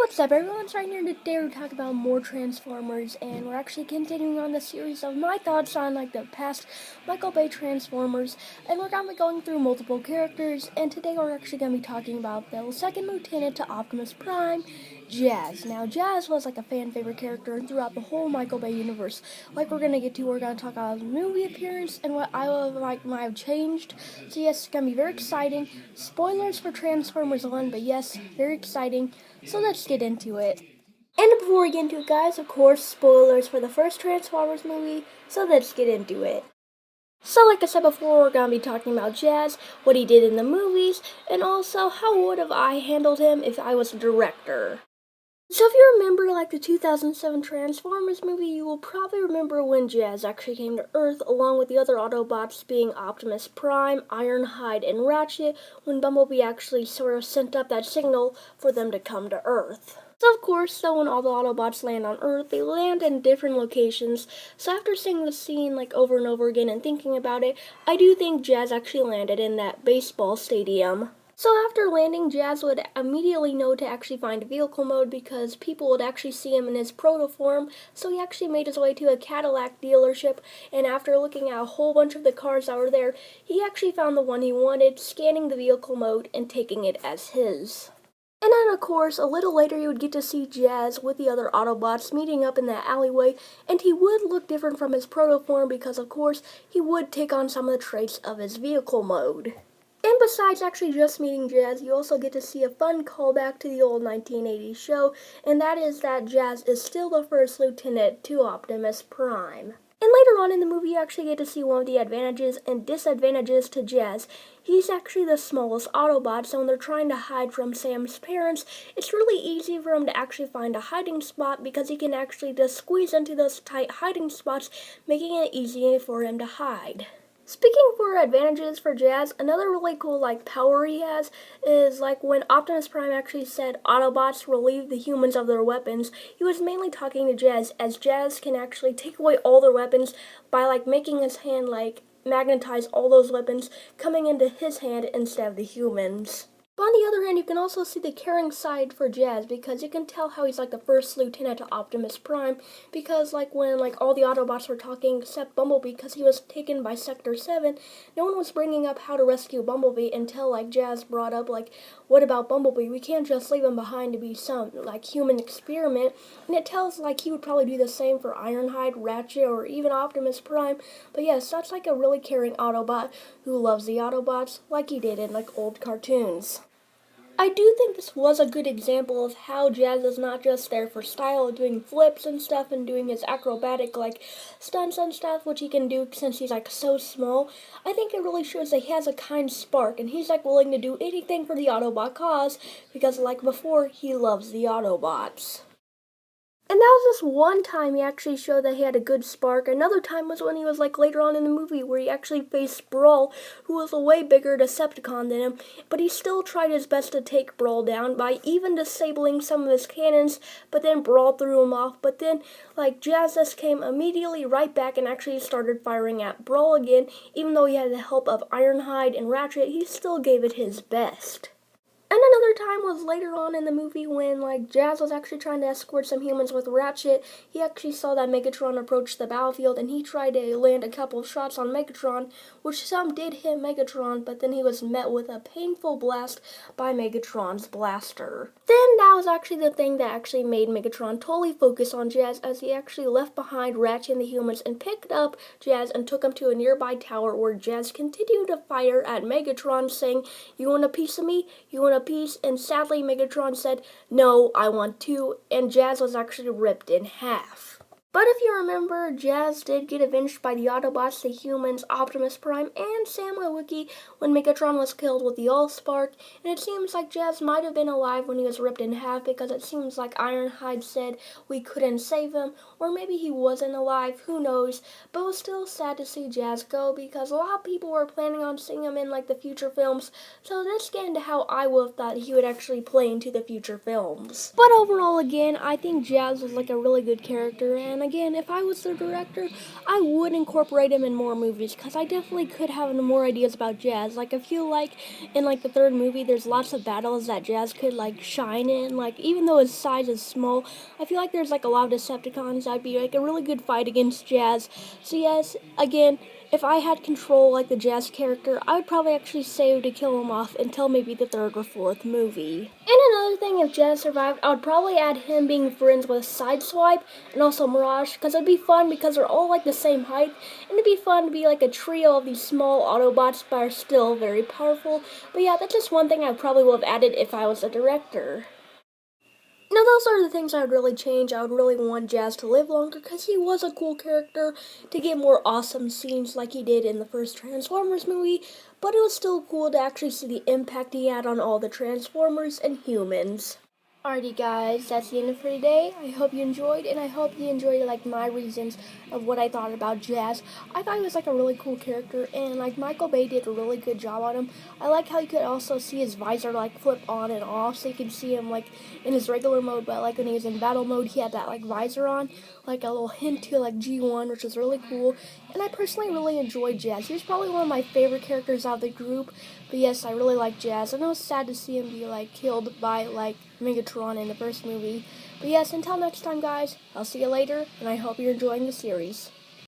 What's up, everyone? It's right here today to talk about more Transformers, and we're actually continuing on the series of my thoughts on the past Michael Bay Transformers, and we're gonna be going through multiple characters, and today we're actually gonna be talking about the second lieutenant to Optimus Prime, Jazz. Now, Jazz was a fan favorite character throughout the whole Michael Bay universe. Like we're gonna get to, we're gonna talk about his movie appearance and what I might have changed. So yes, it's gonna be very exciting. Spoilers for Transformers 1, but yes, very exciting. So let's get into it. And before we get into it, guys, of course, spoilers for the first Transformers movie, so let's get into it. So like I said before, we're going to be talking about Jazz, what he did in the movies, and also how would have I handled him if I was a director. So if you remember the 2007 Transformers movie, you will probably remember when Jazz actually came to Earth along with the other Autobots being Optimus Prime, Ironhide, and Ratchet when Bumblebee actually sort of sent up that signal for them to come to Earth. So of course, when all the Autobots land on Earth, they land in different locations. So after seeing the scene over and over again and thinking about it, I do think Jazz actually landed in that baseball stadium. So after landing, Jazz would immediately know to actually find vehicle mode because people would actually see him in his protoform, so he actually made his way to a Cadillac dealership, and after looking at a whole bunch of the cars that were there, he actually found the one he wanted, scanning the vehicle mode and taking it as his. And then, of course, a little later you would get to see Jazz with the other Autobots meeting up in that alleyway, and he would look different from his protoform because, of course, he would take on some of the traits of his vehicle mode. And besides actually just meeting Jazz, you also get to see a fun callback to the old 1980s show, and that is that Jazz is still the first lieutenant to Optimus Prime. And later on in the movie, you actually get to see one of the advantages and disadvantages to Jazz. He's actually the smallest Autobot, so when they're trying to hide from Sam's parents, it's really easy for him to actually find a hiding spot because he can actually just squeeze into those tight hiding spots, making it easy for him to hide. Speaking for advantages for Jazz, another really cool power he has is when Optimus Prime actually said Autobots relieve the humans of their weapons, he was mainly talking to Jazz, as Jazz can actually take away all their weapons by making his hand magnetize all those weapons coming into his hand instead of the humans. But on the other hand, you can also see the caring side for Jazz because you can tell how he's the first lieutenant to Optimus Prime because when all the Autobots were talking except Bumblebee because he was taken by Sector 7, no one was bringing up how to rescue Bumblebee until Jazz brought up what about Bumblebee? We can't just leave him behind to be some human experiment, and it tells he would probably do the same for Ironhide, Ratchet, or even Optimus Prime. But yes, that's a really caring Autobot who loves the Autobots like he did in old cartoons. I do think this was a good example of how Jazz is not just there for style, doing flips and stuff and doing his acrobatic stunts and stuff, which he can do since he's so small. I think it really shows that he has a kind spark and he's willing to do anything for the Autobot cause because before, he loves the Autobots. And that was just one time he actually showed that he had a good spark. Another time was when he was later on in the movie where he actually faced Brawl, who was a way bigger Decepticon than him, but he still tried his best to take Brawl down by even disabling some of his cannons, but then Brawl threw him off. But then Jazz just came immediately right back and actually started firing at Brawl again. Even though he had the help of Ironhide and Ratchet, he still gave it his best. And another time was later on in the movie when Jazz was actually trying to escort some humans with Ratchet. He actually saw that Megatron approach the battlefield and he tried to land a couple shots on Megatron, which some did hit Megatron, but then he was met with a painful blast by Megatron's blaster. Then that was actually the thing that actually made Megatron totally focus on Jazz, as he actually left behind Ratchet and the humans and picked up Jazz and took him to a nearby tower where Jazz continued to fire at Megatron, saying, "You want a piece of me? You want a piece?" And sadly Megatron said, "No, I want two," and Jazz was actually ripped in half. But if you remember, Jazz did get avenged by the Autobots, the humans, Optimus Prime, and Sam Witwicky when Megatron was killed with the Allspark, and it seems Jazz might have been alive when he was ripped in half because it seems Ironhide said we couldn't save him, or maybe he wasn't alive, who knows, but it was still sad to see Jazz go because a lot of people were planning on seeing him in the future films, so let's get into how I would have thought he would actually play into the future films. But overall, again, I think Jazz was a really good character, and And again, if I was the director, I would incorporate him in more movies, because I definitely could have more ideas about Jazz. Like, I feel like in like the third movie, there's lots of battles that Jazz could like shine in. Like, even though his size is small, I feel like there's like a lot of Decepticons that'd be like a really good fight against Jazz. So yes, again, if I had control like the Jazz character, I would probably actually save to kill him off until maybe the third or fourth movie. And another thing, if Jazz survived, I would probably add him being friends with Sideswipe and also Mirage, because it'd be fun because they're all like the same height, and it'd be fun to be like a trio of these small Autobots but are still very powerful. But yeah, that's just one thing I probably would have added if I was a director. Now, those are the things I would really change. I would really want Jazz to live longer because he was a cool character, to get more awesome scenes like he did in the first Transformers movie, but it was still cool to actually see the impact he had on all the Transformers and humans. Alrighty guys, that's the end of for today. I hope you enjoyed, and I hope you enjoyed like my reasons of what I thought about Jazz. I thought he was like a really cool character, and like Michael Bay did a really good job on him. I like how you could also see his visor like flip on and off, so you can see him like in his regular mode, but like when he was in battle mode, he had that like visor on, like a little hint to like G1, which was really cool. And I personally really enjoyed Jazz. He was probably one of my favorite characters out of the group. But yes, I really like Jazz. I know it's sad to see him be like killed by like Megatron in the first movie. But yes, until next time guys, I'll see you later, and I hope you're enjoying the series.